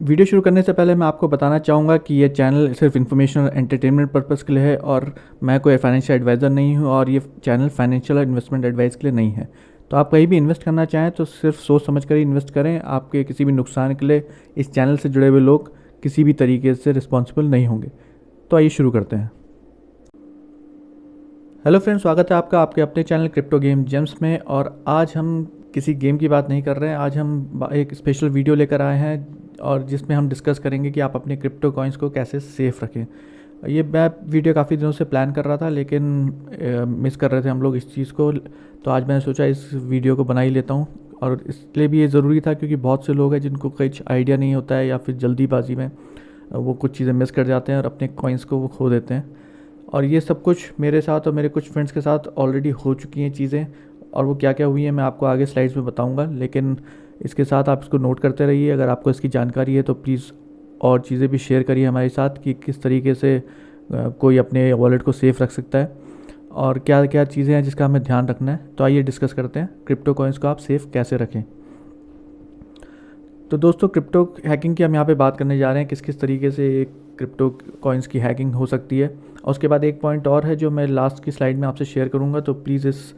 Video शुरू करने से पहले मैं आपको बताना चाहूँगा कि ये चैनल सिर्फ इन्फॉर्मेशन और एंटरटेनमेंट पर्पज़ के लिए है और मैं कोई फाइनेंशियल एडवाइज़र नहीं हूँ और ये चैनल फाइनेंशियल और इन्वेस्टमेंट एडवाइस के लिए नहीं है। तो आप कहीं भी इन्वेस्ट करना चाहें तो सिर्फ सोच समझ कर ही इन्वेस्ट करें। आपके किसी भी नुकसान के लिए इस चैनल से जुड़े हुए लोग किसी भी तरीके से रिस्पॉन्सिबल नहीं होंगे। तो आइए शुरू करते हैं। हेलो फ्रेंड्स, स्वागत है आपका आपके अपने चैनल क्रिप्टो गेम जेम्स में। और आज हम किसी गेम की बात नहीं कर रहे हैं। आज हम एक स्पेशल वीडियो लेकर आए हैं और जिसमें हम डिस्कस करेंगे कि आप अपने क्रिप्टो कॉइन्स को कैसे सेफ रखें। ये मैं वीडियो काफ़ी दिनों से प्लान कर रहा था लेकिन मिस कर रहे थे हम लोग इस चीज़ को। तो आज मैंने सोचा इस वीडियो को बना ही लेता हूँ। और इसलिए भी ये ज़रूरी था क्योंकि बहुत से लोग हैं जिनको कुछ आइडिया नहीं होता है या फिर जल्दीबाजी में वो कुछ चीज़ें मिस कर जाते हैं और अपने कॉइन्स को वो खो देते हैं। और ये सब कुछ मेरे साथ और मेरे कुछ फ्रेंड्स के साथ ऑलरेडी हो चुकी हैं चीज़ें। और वो क्या क्या हुई हैं मैं आपको आगे स्लाइड्स में बताऊंगा, लेकिन इसके साथ आप इसको नोट करते रहिए। अगर आपको इसकी जानकारी है तो प्लीज़ और चीज़ें भी शेयर करिए हमारे साथ कि किस तरीके से कोई अपने वॉलेट को सेफ़ रख सकता है और क्या क्या चीज़ें हैं जिसका हमें ध्यान रखना है। तो आइए डिस्कस करते हैं क्रिप्टो कॉइन्स को आप सेफ़ कैसे रखें। तो दोस्तों, क्रिप्टो हैकिंग की हम यहाँ पे बात करने जा रहे हैं, किस किस तरीके से एक क्रिप्टो कॉइन्स की हैकिंग हो सकती है। और उसके बाद एक पॉइंट और है जो मैं लास्ट की स्लाइड में आपसे शेयर करूँगा, तो प्लीज़ इस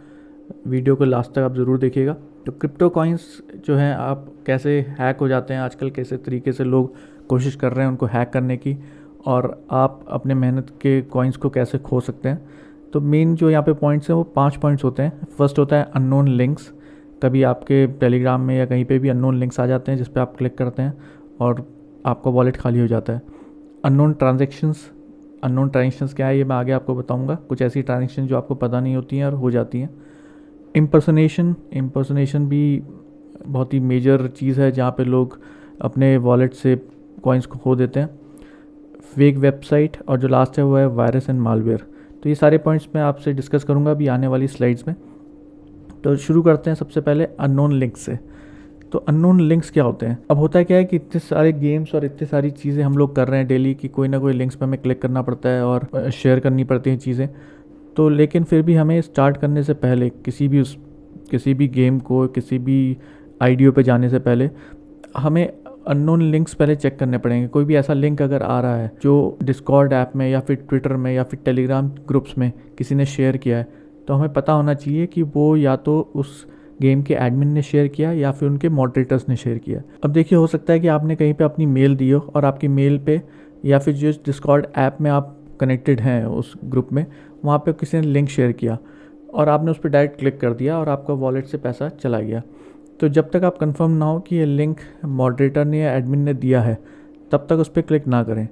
वीडियो को लास्ट तक आप ज़रूर देखिएगा। तो क्रिप्टो कॉइन्स जो हैं आप कैसे हैक हो जाते हैं आजकल, कैसे तरीके से लोग कोशिश कर रहे हैं उनको हैक करने की, और आप अपने मेहनत के कॉइन्स को कैसे खो सकते हैं। तो मेन जो यहाँ पे पॉइंट्स हैं वो 5 पॉइंट्स होते हैं। फर्स्ट होता है अननोन लिंक्स। कभी आपके टेलीग्राम में या कहीं पे भी अननोन लिंक्स आ जाते हैं जिस पे आप क्लिक करते हैं और आपका वॉलेट खाली हो जाता है। Unknown transactions. अननोन ट्रांजेक्शन्स क्या है ये मैं आगे आपको बताऊंगा। कुछ ऐसी ट्रांजेक्शन जो आपको पता नहीं होती हैं और हो जाती हैं। इम्पर्सोनेशन भी बहुत ही मेजर चीज़ है जहाँ पे लोग अपने वॉलेट से कॉइन्स को खो देते हैं। फेक वेबसाइट, और जो लास्ट है वो है वायरस एंड मालवेयर। तो ये सारे पॉइंट्स मैं आपसे डिस्कस करूँगा अभी आने वाली स्लाइड्स में। तो शुरू करते हैं सबसे पहले अननोन लिंक्स से। तो अननोन लिंक्स क्या होते हैं? अब होता है क्या है कि इतने सारे गेम्स और इतनी सारी चीज़ें हम लोग कर रहे हैं डेली कि कोई ना कोई लिंक्स पे हमें क्लिक करना पड़ता है और शेयर करनी पड़ती हैं चीज़ें। तो लेकिन फिर भी हमें स्टार्ट करने से पहले किसी भी गेम को, किसी भी आईडियो पे जाने से पहले हमें अननोन लिंक्स पहले चेक करने पड़ेंगे। कोई भी ऐसा लिंक अगर आ रहा है जो डिस्कॉर्ड ऐप में या फिर ट्विटर में या फिर टेलीग्राम ग्रुप्स में किसी ने शेयर किया है, तो हमें पता होना चाहिए कि वो या तो उस गेम के एडमिन ने शेयर किया या फिर उनके मॉडरेटर्स ने शेयर किया। अब देखिए, हो सकता है कि आपने कहीं पे अपनी मेल दी हो और आपकी मेल पे या फिर जिस डिस्कॉर्ड ऐप में आप कनेक्टेड हैं उस ग्रुप में, वहाँ पे किसी ने लिंक शेयर किया और आपने उस पर डायरेक्ट क्लिक कर दिया और आपका वॉलेट से पैसा चला गया। तो जब तक आप कंफर्म ना हो कि ये लिंक मॉडरेटर ने या एडमिन ने दिया है, तब तक उस पर क्लिक ना करें।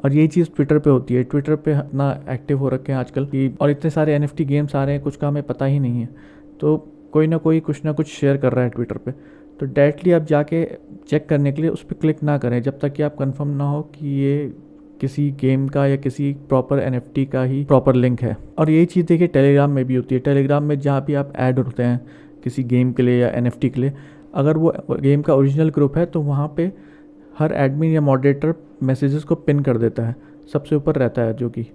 और यही चीज़ ट्विटर पे होती है। ट्विटर पे इतना एक्टिव हो रखे हैं आजकल कि, और इतने सारे NFT गेम्स आ रहे हैं, कुछ का हमें पता ही नहीं है। तो कोई ना कोई कुछ ना कुछ शेयर कर रहा है ट्विटर पे। तो डायरेक्टली आप जाके चेक करने के लिए उस पर क्लिक ना करें जब तक कि आप कंफर्म ना हो कि ये किसी गेम का या किसी प्रॉपर NFT का ही प्रॉपर लिंक है। और यही चीज़ देखिए टेलीग्राम में भी होती है। टेलीग्राम में जहाँ भी आप ऐड होते हैं किसी गेम के लिए या NFT के लिए, अगर वो गेम का ओरिजिनल ग्रुप है तो वहाँ पे हर एडमिन या मॉडरेटर मैसेजेस को पिन कर देता है, सबसे ऊपर रहता है जो कि,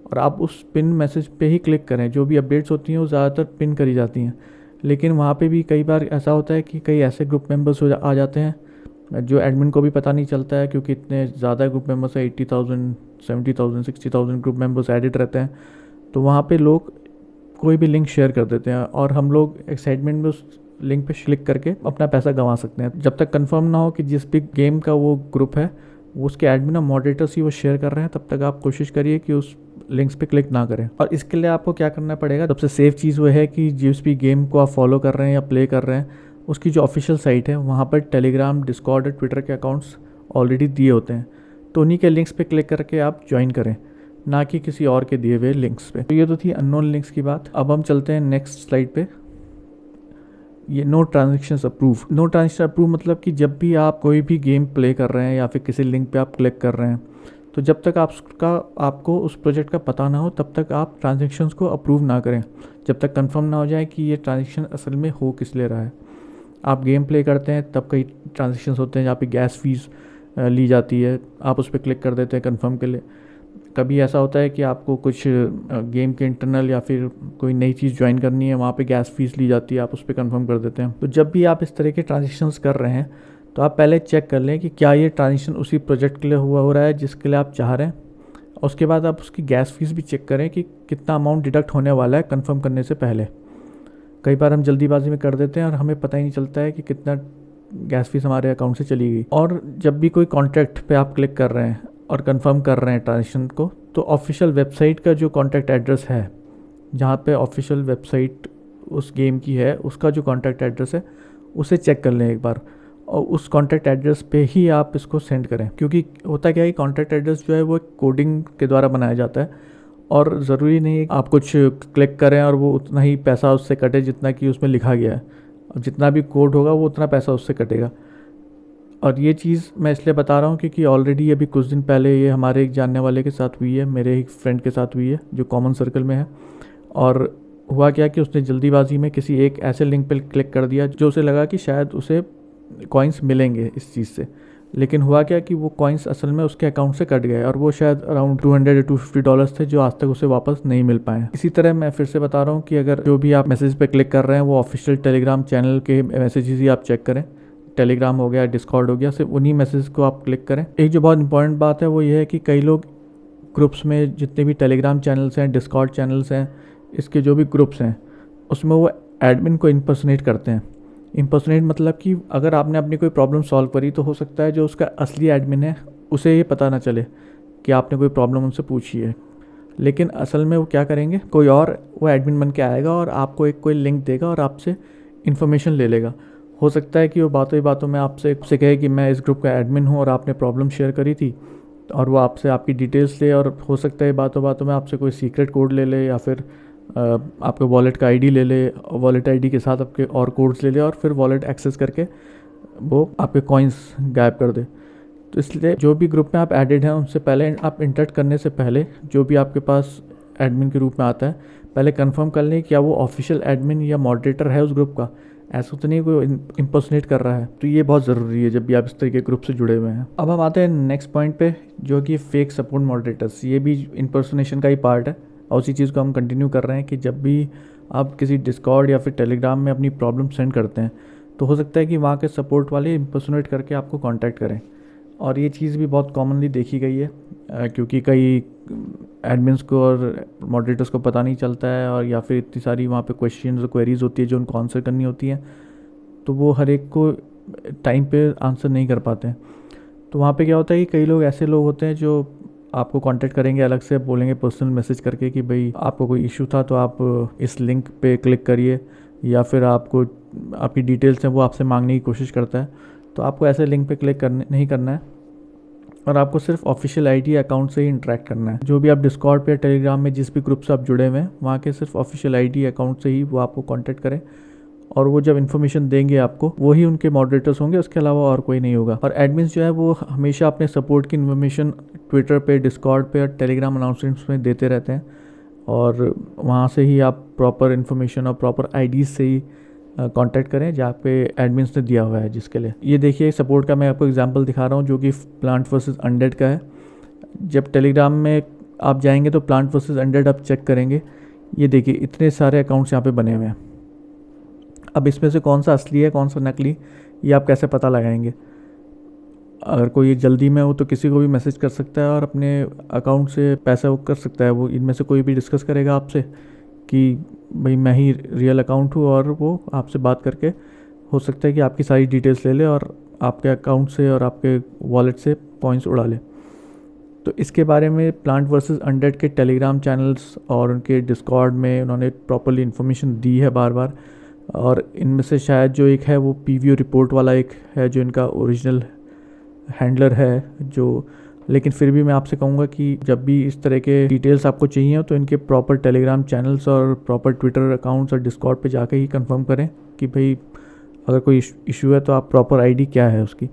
और आप उस पिन मैसेज पे ही क्लिक करें। जो भी अपडेट्स होती हैं वो ज़्यादातर पिन करी जाती हैं, लेकिन वहाँ पे भी कई बार ऐसा होता है कि कई ऐसे ग्रुप मेंबर्स आ जाते हैं जो एडमिन को भी पता नहीं चलता है, क्योंकि इतने ज़्यादा ग्रुप मेंबर्स हैं, 80,000 70,000 60,000 ग्रुप मेंबर्स एडिट रहते हैं। तो वहाँ पे लोग कोई भी लिंक शेयर कर देते हैं और हम लोग एक्साइटमेंट में उस लिंक पे क्लिक करके अपना पैसा गंवा सकते हैं। जब तक कंफर्म ना हो कि जिस भी गेम का वो ग्रुप है वो उसके एडमिन और मॉडरेटर्स ही वो शेयर कर रहे हैं, तब तक आप कोशिश करिए कि उस लिंक्स पे क्लिक ना करें। और इसके लिए आपको क्या करना पड़ेगा, सबसे सेफ चीज़ वो है कि जिस भी गेम को आप फॉलो कर रहे हैं या प्ले कर रहे हैं, उसकी जो ऑफिशियल साइट है वहाँ पर टेलीग्राम, डिस्कॉर्ड और ट्विटर के अकाउंट्स ऑलरेडी दिए होते हैं। तो उन्हीं के लिंक्स पे क्लिक करके आप ज्वाइन करें, ना कि किसी और के दिए हुए लिंक्स पे। तो ये तो थी अननोन लिंक्स की बात। अब हम चलते हैं नेक्स्ट स्लाइड पे। ये no transactions approve. No transaction approve मतलब कि जब भी आप कोई भी गेम प्ले कर रहे हैं या फिर किसी लिंक पे आप क्लिक कर रहे हैं, तो जब तक आपको उस प्रोजेक्ट का पता ना हो तब तक आप ट्रांजेक्शन्स को अप्रूव ना करें, जब तक कंफर्म ना हो जाए कि ये ट्रांजेक्शन असल में हो किस ले रहा है। आप गेम प्ले करते हैं तब कई ट्रांजेक्शन्स होते हैं जहाँ पे गैस फीस ली जाती है, आप उस पर क्लिक कर देते हैं कंफर्म के लिए। कभी ऐसा होता है कि आपको कुछ गेम के इंटरनल या फिर कोई नई चीज़ ज्वाइन करनी है, वहाँ पे गैस फीस ली जाती है, आप उस पर कंफर्म कर देते हैं। तो जब भी आप इस तरह के ट्रांजेक्शन्स कर रहे हैं तो आप पहले चेक कर लें कि क्या ये ट्रांजेक्शन उसी प्रोजेक्ट के लिए हो रहा है जिसके लिए आप चाह रहे हैं। और उसके बाद आप उसकी गैस फीस भी चेक करें कि कितना अमाउंट डिडक्ट होने वाला है कंफर्म करने से पहले। कई बार हम जल्दीबाजी में कर देते हैं और हमें पता ही नहीं चलता है कि कितना गैस फीस हमारे अकाउंट से चली गई। और जब भी कोई कॉन्ट्रैक्ट पे आप क्लिक कर रहे हैं और कंफर्म कर रहे हैं ट्रांजेक्शन को, तो ऑफिशियल वेबसाइट का जो कॉन्टैक्ट एड्रेस है, जहाँ पे ऑफिशियल वेबसाइट उस गेम की है, उसका जो कॉन्टैक्ट एड्रेस है उसे चेक कर लें एक बार, और उस कॉन्टैक्ट एड्रेस पे ही आप इसको सेंड करें। क्योंकि होता क्या है, कॉन्टैक्ट एड्रेस जो है वो कोडिंग के द्वारा बनाया जाता है और ज़रूरी नहीं है आप कुछ क्लिक करें और वो उतना ही पैसा उससे कटे जितना कि उसमें लिखा गया है। अब जितना भी कोड होगा वो उतना पैसा उससे कटेगा। और ये चीज़ मैं इसलिए बता रहा हूँ क्योंकि ऑलरेडी अभी कुछ दिन पहले ये हमारे एक जानने वाले के साथ हुई है, मेरे एक फ्रेंड के साथ हुई है जो कॉमन सर्कल में है। और हुआ क्या कि उसने जल्दीबाजी में किसी एक ऐसे लिंक पर क्लिक कर दिया जो उसे लगा कि शायद उसे कॉइन्स मिलेंगे इस चीज़ से। लेकिन हुआ क्या कि वो कॉइन्स असल में उसके अकाउंट से कट गए और वो शायद अराउंड $200 या $250 थे जो आज तक उसे वापस नहीं मिल पाए। इसी तरह मैं फिर से बता रहा हूँ कि अगर जो भी आप मैसेज पे क्लिक कर रहे हैं वो ऑफिशियल टेलीग्राम चैनल के मैसेजेस ही आप चेक करें। टेलीग्राम हो गया, डिस्कॉर्ड हो गया, सिर्फ उन्हीं मैसेज को आप क्लिक करें। एक जो बहुत इंपॉर्टेंट बात है वो ये है कि कई लोग ग्रुप्स में, जितने भी टेलीग्राम चैनल्स हैं, डिस्कॉर्ड चैनल्स हैं, इसके जो भी ग्रुप्स हैं, उसमें वो एडमिन को इम्पर्सनेट करते हैं। इम्पर्सनेट मतलब कि अगर आपने अपनी कोई प्रॉब्लम सॉल्व करी तो हो सकता है जो उसका असली एडमिन है उसे ये पता ना चले कि आपने कोई प्रॉब्लम उनसे पूछी है। लेकिन असल में वो क्या करेंगे, कोई और वो एडमिन बन के आएगा और आपको एक कोई लिंक देगा और आपसे इन्फॉर्मेशन ले लेगा। हो सकता है कि वो बातों ही बातों में आपसे कहे कि मैं इस ग्रुप का एडमिन हूँ और आपने प्रॉब्लम शेयर करी थी, और वो आपसे आपकी डिटेल्स ले, और हो सकता है बातों बातों में आपसे कोई सीक्रेट कोड ले ले या फिर आपके वॉलेट का आईडी ले ले, वॉलेट आईडी के साथ आपके और कोड्स ले ले और फिर वॉलेट एक्सेस करके वो आपके कॉइन्स गायब कर दे। तो इसलिए जो भी ग्रुप में आप एडेड हैं उनसे पहले, आप इंटरेक्ट करने से पहले, जो भी आपके पास एडमिन के रूप में आता है, पहले कंफर्म कर लें क्या वो ऑफिशियल एडमिन या मॉडरेटर है उस ग्रुप का। ऐसा तो नहीं कोई इम्पर्सनेट कर रहा है। तो ये बहुत ज़रूरी है जब भी आप इस तरीके के ग्रुप से जुड़े हुए हैं। अब हम आते हैं नेक्स्ट पॉइंट पे, जो कि फेक सपोर्ट मॉडरेटर्स। ये भी इम्पर्सनेशन का ही पार्ट है और उसी चीज़ को हम कंटिन्यू कर रहे हैं कि जब भी आप किसी डिस्कॉर्ड या फिर टेलीग्राम में अपनी प्रॉब्लम सेंड करते हैं तो हो सकता है कि वहाँ के सपोर्ट वाले इम्पर्सनेट करके आपको कांटेक्ट करें। और ये चीज़ भी बहुत कॉमनली देखी गई है क्योंकि कई एडमिन्स को और मॉडरेटर्स को पता नहीं चलता है, और या फिर इतनी सारी वहाँ पे क्वेश्चंस और क्वेरीज होती है जो उनको आंसर करनी होती हैं, तो वो हर एक को टाइम पे आंसर नहीं कर पाते हैं। तो वहाँ पे क्या होता है कि कई लोग ऐसे लोग होते हैं जो आपको कांटेक्ट करेंगे, अलग से बोलेंगे पर्सनल मैसेज करके कि भाई आपको कोई इशू था तो आप इस लिंक पे क्लिक करिए, या फिर आपको आपकी डिटेल्स हैं वो आपसे मांगने की कोशिश करता है। तो आपको ऐसे लिंक पे क्लिक नहीं करना है और आपको सिर्फ ऑफिशियल आईडी अकाउंट से ही इंटरेक्ट करना है। जो भी आप डिस्कॉर्ड पे, टेलीग्राम में जिस भी ग्रुप से आप जुड़े हुए हैं, वहाँ के सिर्फ ऑफिशियल आईडी अकाउंट से ही वो आपको कांटेक्ट करें, और वो जब इन्फॉर्मेशन देंगे आपको वही उनके मॉडरेटर्स होंगे, उसके अलावा और कोई नहीं होगा। और एडमिन्स जो है वो हमेशा अपने सपोर्ट की इन्फॉर्मेशन ट्विटर पे, डिस्कॉर्ड पे और टेलीग्राम अनाउंसमेंट्स में देते रहते हैं, और वहाँ से ही आप प्रॉपर इन्फॉर्मेशन और प्रॉपर आईडीज़ से ही कांटेक्ट करें जहाँ पे एडमिन्स ने दिया हुआ है जिसके लिए। ये देखिए सपोर्ट का मैं आपको एग्जांपल दिखा रहा हूँ जो कि प्लांट वर्सेस अनडेड का है। जब टेलीग्राम में आप जाएंगे तो प्लांट वर्सेस अनडेड आप चेक करेंगे, ये देखिए इतने सारे अकाउंट्स यहाँ पे बने हुए हैं। अब इसमें से कौन सा असली है कौन सा नकली, ये आप कैसे पता लगाएंगे। अगर कोई जल्दी में हो तो किसी को भी मैसेज कर सकता है और अपने अकाउंट से पैसा वो कर सकता है। वो इनमें से कोई भी डिस्कस करेगा आपसे कि भाई मैं ही रियल अकाउंट हूँ, और वो आपसे बात करके हो सकता है कि आपकी सारी डिटेल्स ले ले और आपके अकाउंट से और आपके वॉलेट से पॉइंट्स उड़ा ले। तो इसके बारे में प्लांट वर्सेस अनडेड के टेलीग्राम चैनल्स और उनके डिस्कॉर्ड में उन्होंने प्रॉपरली इन्फॉर्मेशन दी है बार बार। और इनमें से शायद जो एक है वो पीवीओ रिपोर्ट वाला एक है जो इनका ओरिजिनल हैंडलर है जो, लेकिन फिर भी मैं आपसे कहूँगा कि जब भी इस तरह के डिटेल्स आपको चाहिए हो तो इनके प्रॉपर टेलीग्राम चैनल्स और प्रॉपर ट्विटर अकाउंट्स और डिस्कॉर्ड पे जाके ही कंफर्म करें कि भाई अगर कोई इशू है तो आप प्रॉपर आईडी क्या है उसकी।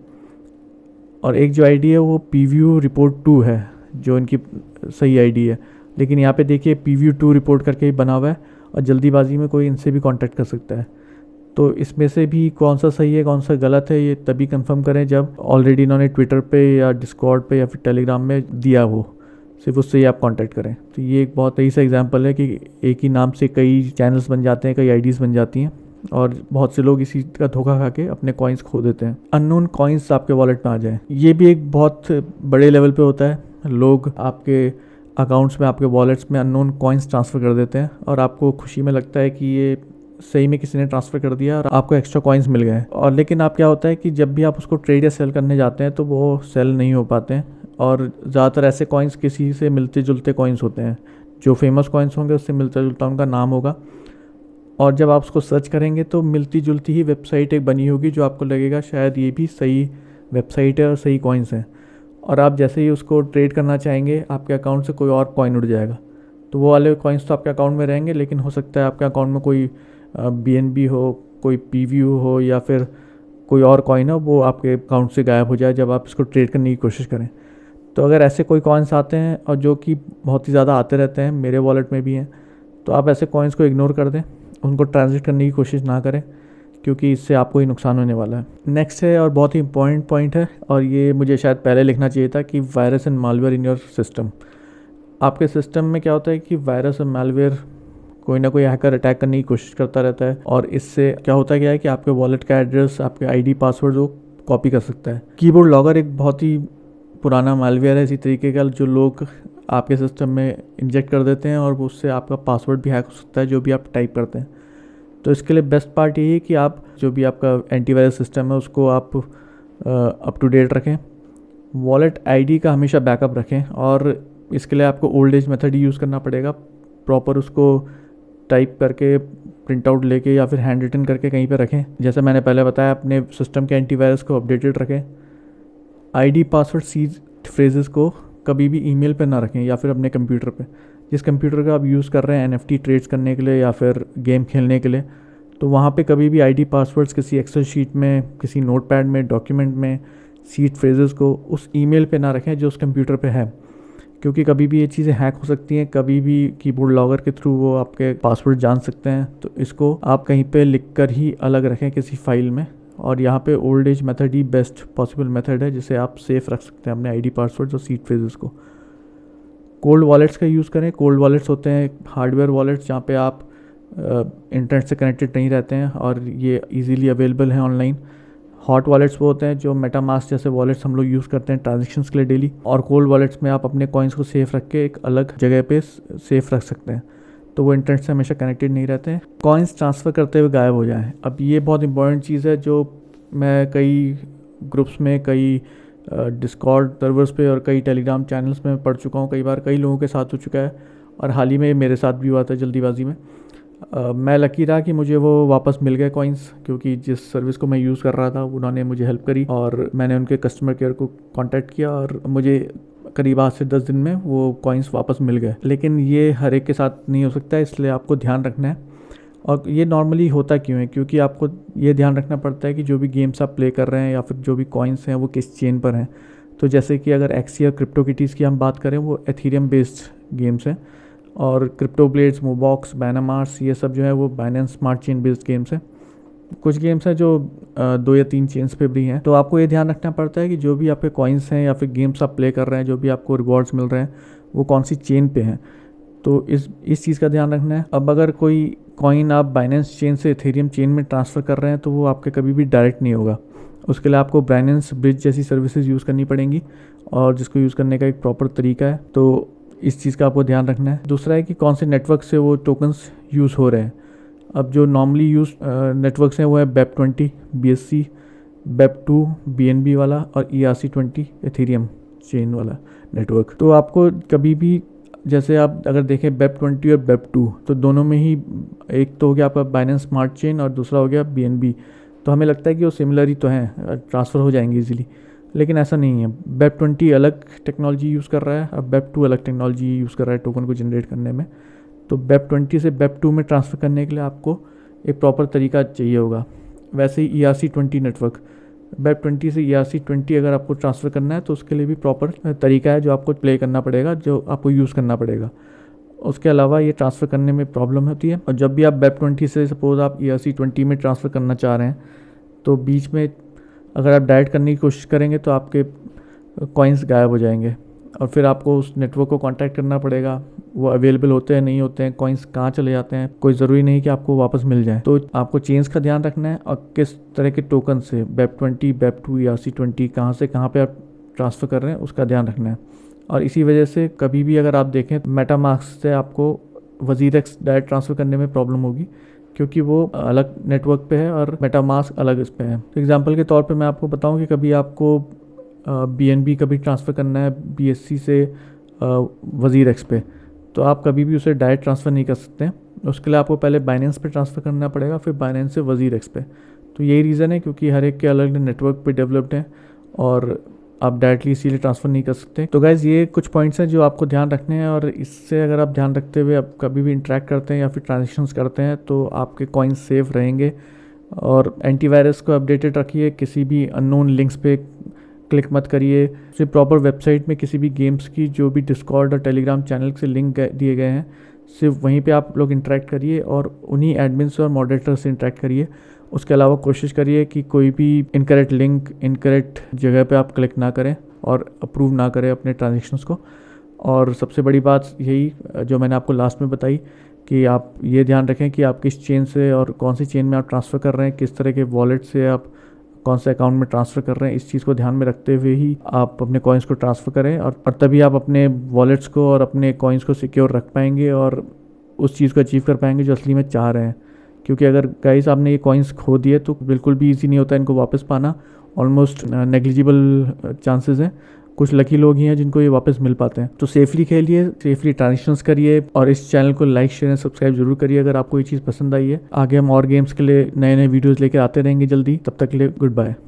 और एक जो आईडी है वो पीवीओ रिपोर्ट 2 है जो इनकी सही आईडी है, लेकिन यहाँ पे देखिए पीवीओ 2 रिपोर्ट करके ही बना हुआ है और जल्दीबाजी में कोई इनसे भी कांटेक्ट कर सकता है। तो इसमें से भी कौन सा सही है कौन सा गलत है ये तभी कंफर्म करें जब ऑलरेडी इन्होंने ट्विटर पे या डिस्कॉर्ड पे या फिर टेलीग्राम में दिया हो, सिर्फ उससे ही आप कांटेक्ट करें। तो ये एक बहुत सही सा एग्जांपल है कि एक ही नाम से कई चैनल्स बन जाते हैं, कई आईडीज़ बन जाती हैं। और बहुत से लोग इसी का धोखा खा के अपने कॉइन्स खो देते हैं। अननोन कॉइन्स आपके वॉलेट में आ जाए, ये भी एक बहुत बड़े लेवल पे होता है। लोग आपके अकाउंट्स में, आपके वॉलेट्स में अननोन कॉइन्स ट्रांसफ़र कर देते हैं और आपको खुशी में लगता है कि ये सही में किसी ने ट्रांसफ़र कर दिया और आपको एक्स्ट्रा कॉइन्स मिल गए। और लेकिन आप क्या होता है कि जब भी आप उसको ट्रेड या सेल करने जाते हैं तो वो सेल नहीं हो पाते हैं और ज़्यादातर ऐसे कॉइन्स किसी से मिलते जुलते कॉइन्स होते हैं। जो फेमस कॉइन्स होंगे उससे मिलता जुलता उनका नाम होगा और जब आप उसको सर्च करेंगे तो मिलती जुलती ही वेबसाइट एक बनी होगी जो आपको लगेगा शायद ये भी सही वेबसाइट है और सही कॉइन्स हैं। और आप जैसे ही उसको ट्रेड करना चाहेंगे आपके अकाउंट से कोई और कॉइन उड़ जाएगा। तो वो वाले कॉइन्स तो आपके अकाउंट में रहेंगे, लेकिन हो सकता है आपके अकाउंट में कोई BNB हो, कोई PVU हो या फिर कोई और कॉइन हो, वो आपके अकाउंट से गायब हो जाए जब आप इसको ट्रेड करने की कोशिश करें। तो अगर ऐसे कोई कॉइन्स आते हैं और जो कि बहुत ही ज़्यादा आते रहते हैं, मेरे वॉलेट में भी हैं, तो आप ऐसे कॉइन्स को इग्नोर कर दें, उनको ट्रांजिट करने की कोशिश ना करें क्योंकि इससे आपको ही नुकसान होने वाला है। नेक्स्ट है और बहुत ही इंपॉर्टेंट पॉइंट है, और ये मुझे शायद पहले लिखना चाहिए था, कि virus and malware in your system. आपके सिस्टम में क्या होता है कि वायरस और मालवेयर कोई ना कोई हैकर अटैक करने की कोशिश करता रहता है और इससे क्या होता है कि आपके वॉलेट का एड्रेस, आपके ID पासवर्ड वो कॉपी कर सकता है। कीबोर्ड लॉगर एक बहुत ही पुराना मालवेयर है इसी तरीके का, जो लोग आपके सिस्टम में इंजेक्ट कर देते हैं और उससे आपका पासवर्ड भी हैक हो सकता है जो भी आप टाइप करते हैं। तो इसके लिए बेस्ट पार्ट यही है कि आप जो भी आपका एंटीवायरस सिस्टम है उसको आप अप टू डेट रखें, वॉलेट ID का हमेशा बैकअप रखें, और इसके लिए आपको ओल्ड एज मेथड ही यूज़ करना पड़ेगा। प्रॉपर उसको टाइप करके, प्रिंट आउट लेके या फिर हैंड रिटन करके कहीं पे रखें। जैसे मैंने पहले बताया, अपने सिस्टम के एंटीवायरस को अपडेटेड रखें। ID पासवर्ड सीड फ्रेजेस को कभी भी ईमेल पे ना रखें या फिर अपने कंप्यूटर पे। जिस कंप्यूटर का आप यूज़ कर रहे हैं NFT ट्रेड्स करने के लिए या फिर गेम खेलने के लिए, तो वहाँ पे कभी भी ID पासवर्ड्स किसी एक्सेल शीट में, किसी नोटपैड में, डॉक्यूमेंट में सीड फ्रेजेस को उस ईमेल पे ना रखें जो उस कंप्यूटर पे है, क्योंकि कभी भी ये चीज़ें हैक हो सकती हैं। कभी भी कीबोर्ड लॉगर के थ्रू वो आपके पासवर्ड जान सकते हैं। तो इसको आप कहीं पे लिखकर ही अलग रखें किसी फाइल में, और यहाँ पे ओल्ड एज मेथड ही बेस्ट पॉसिबल मेथड है जिसे आप सेफ रख सकते हैं अपने ID पासवर्ड्स और सीड फ्रेजेस को। कोल्ड वॉलेट्स का यूज़ करें। कोल्ड वॉलेट्स होते हैं हार्डवेयर वॉलेट्स जहाँ पे आप इंटरनेट से कनेक्टेड नहीं रहते हैं और ये इजीली अवेलेबल हैं ऑनलाइन। हॉट वॉलेट्स वो होते हैं जो मेटामास्क जैसे वॉलेट्स हम लोग यूज़ करते हैं ट्रांजेक्शन्स के लिए डेली, और कोल्ड वॉलेट्स में आप अपने कॉइन्स को सेफ रख के एक अलग जगह पे सेफ रख सकते हैं, तो वो इंटरनेट से हमेशा कनेक्टेड नहीं रहते हैं। कॉइन्स ट्रांसफ़र करते हुए गायब हो जाएं। अब ये बहुत इंपॉर्टेंट चीज़ है जो मैं कई ग्रुप्स में, कई डिस्कॉर्ड सर्वर्स पे और कई टेलीग्राम चैनल्स में पढ़ चुका हूँ। कई बार कई लोगों के साथ हो चुका है और हाल ही में मेरे साथ भी हुआ था जल्दीबाजी में। मैं लकी रहा कि मुझे वो वापस मिल गए कॉइन्स, क्योंकि जिस सर्विस को मैं यूज़ कर रहा था उन्होंने मुझे हेल्प करी और मैंने उनके कस्टमर केयर को कांटेक्ट किया और मुझे करीब 8 से 10 दिन में वो कॉइन्स वापस मिल गए। लेकिन ये हर एक के साथ नहीं हो सकता, इसलिए आपको ध्यान रखना है। और ये नॉर्मली होता क्यों है, क्योंकि आपको ये ध्यान रखना पड़ता है कि जो भी गेम्स आप प्ले कर रहे हैं या फिर जो भी कॉइन्स हैं वो किस चेन पर हैं। तो जैसे कि अगर एक्सी या क्रिप्टोकिटीज़ की हम बात करें, वो एथीरियम बेस्ड गेम्स हैं, और क्रिप्टो ब्लेड्स, मोबॉक्स, बाइनामार्स, ये सब जो है वो Binance smart chain based games हैं। कुछ गेम्स हैं जो 2 या 3 चेन्स पे भी हैं। तो आपको ये ध्यान रखना पड़ता है कि जो भी आपके कॉइन्स हैं या फिर गेम्स आप प्ले कर रहे हैं, जो भी आपको रिवॉर्ड्स मिल रहे हैं, वो कौन सी चेन पे हैं। तो इस चीज़ का ध्यान रखना है। अब अगर कोई कॉइन आप बाइनेंस चेन से एथेरियम चेन में ट्रांसफ़र कर रहे हैं तो वो आपके कभी भी डायरेक्ट नहीं होगा। उसके लिए आपको बाइनेंस ब्रिज जैसी सर्विसेज यूज़ करनी पड़ेंगी, और जिसको यूज़ करने का एक प्रॉपर तरीका है। तो इस चीज़ का आपको ध्यान रखना है। दूसरा है कि कौन से नेटवर्क से वो टोकन्स यूज़ हो रहे हैं। अब जो नॉर्मली यूज़ नेटवर्क्स हैं वो है BEP20 BSC, BEP2 BNB वाला, और ERC20 एथेरियम चेन वाला नेटवर्क। तो आपको कभी भी, जैसे आप अगर देखें BEP20 और BEP2, तो दोनों में ही एक तो हो गया आपका बाइनेंस स्मार्ट चेन और दूसरा हो गया BNB। तो हमें लगता है कि वो सिमिलर ही तो हैं, ट्रांसफ़र हो जाएंगे इजीली, लेकिन ऐसा नहीं है। BEP20 अलग टेक्नोलॉजी यूज़ कर रहा है और BEP2 अलग टेक्नोलॉजी यूज़ कर रहा है टोकन को जनरेट करने में। तो BEP20 से BEP2 में ट्रांसफ़र करने के लिए आपको एक प्रॉपर तरीका चाहिए होगा। वैसे ही ERC20 नेटवर्क, BEP20 से ERC20 अगर आपको ट्रांसफ़र करना है तो उसके लिए भी प्रॉपर तरीका है जो आपको प्ले करना पड़ेगा, जो आपको यूज़ करना पड़ेगा। उसके अलावा ये ट्रांसफ़र करने में प्रॉब्लम होती है। और जब भी आप BEP20 से सपोज़ आप ERC20 में ट्रांसफ़र करना चाह रहे हैं, तो बीच में अगर आप डायरेक्ट करने की कोशिश करेंगे तो आपके कॉइन्स गायब हो जाएंगे। और फिर आपको उस नेटवर्क को कांटेक्ट करना पड़ेगा, वो अवेलेबल होते हैं नहीं होते हैं, कॉइन्स कहाँ चले जाते हैं, कोई ज़रूरी नहीं कि आपको वापस मिल जाए। तो आपको चेंज का ध्यान रखना है और किस तरह के टोकन से BEP20, BEP2 या ERC-20 कहाँ से कहाँ पे आप ट्रांसफ़र कर रहे हैं उसका ध्यान रखना है। और इसी वजह से कभी भी अगर आप देखें मेटामास्क से आपको WazirX डायरेक्ट ट्रांसफ़र करने में प्रॉब्लम होगी, क्योंकि वो अलग नेटवर्क पे है और मेटामास्क अलग इस पे है। तो एग्जांपल के तौर पे मैं आपको बताऊं कि कभी आपको BNB कभी ट्रांसफ़र करना है BSC से WazirX पे, तो आप कभी भी उसे डायरेक्ट ट्रांसफ़र नहीं कर सकते हैं। उसके लिए आपको पहले बाइनेंस पे ट्रांसफ़र करना पड़ेगा, फिर बाइनेंस से WazirX पे। तो यही रीज़न है, क्योंकि हर एक के अलग अलग नेटवर्क पे डेवलप्ड हैं और आप डायरेक्टली इसीलिए ट्रांसफ़र नहीं कर सकते। तो गाइज़ ये कुछ पॉइंट्स हैं जो आपको ध्यान रखने हैं, और इससे अगर आप ध्यान रखते हुए आप कभी भी इंटरेक्ट करते हैं या फिर ट्रांजेक्शन्स करते हैं तो आपके कॉइन्स सेफ रहेंगे। और एंटीवायरस को अपडेटेड रखिए, किसी भी अननोन लिंक्स पे क्लिक मत करिए। सिर्फ प्रॉपर वेबसाइट में किसी भी गेम्स की जो भी डिस्कॉर्ड और टेलीग्राम चैनल से लिंक दिए गए हैं सिर्फ वहीं पे आप लोग इंटरेक्ट करिए और उन्हीं एडमिन्स और मॉडरेटर से इंटरेक्ट करिए। उसके अलावा कोशिश करिए कि कोई भी इनकरेक्ट लिंक, इनकरेक्ट जगह पे आप क्लिक ना करें और अप्रूव ना करें अपने ट्रांजेक्शन्स को। और सबसे बड़ी बात यही जो मैंने आपको लास्ट में बताई कि आप ये ध्यान रखें कि आप किस चेन से और कौन सी चेन में आप ट्रांसफ़र कर रहे हैं, किस तरह के वॉलेट से आप कौन से अकाउंट में ट्रांसफ़र कर रहे हैं। इस चीज़ को ध्यान में रखते हुए ही आप अपने कॉइन्स को ट्रांसफ़र करें, और तभी आप अपने वॉलेट्स को और अपने कॉइन्स को सिक्योर रख पाएंगे और उस चीज़ को अचीव कर पाएंगे जो असली में चाह रहे हैं। क्योंकि अगर गाइस आपने ये कॉइन्स खो दिए तो बिल्कुल भी ईजी नहीं होता इनको वापस पाना, ऑलमोस्ट नेग्लिजिबल चांसेस हैं। कुछ लकी लोग ही हैं जिनको ये वापस मिल पाते हैं। तो सेफली खेलिए, सेफली ट्रांजेक्शन्स करिए, और इस चैनल को लाइक, शेयर, सब्सक्राइब जरूर करिए अगर आपको ये चीज़ पसंद आई है। आगे हम और गेम्स के लिए नए नए वीडियोज़ लेकर आते रहेंगे जल्दी। तब तक के लिए गुड बाय।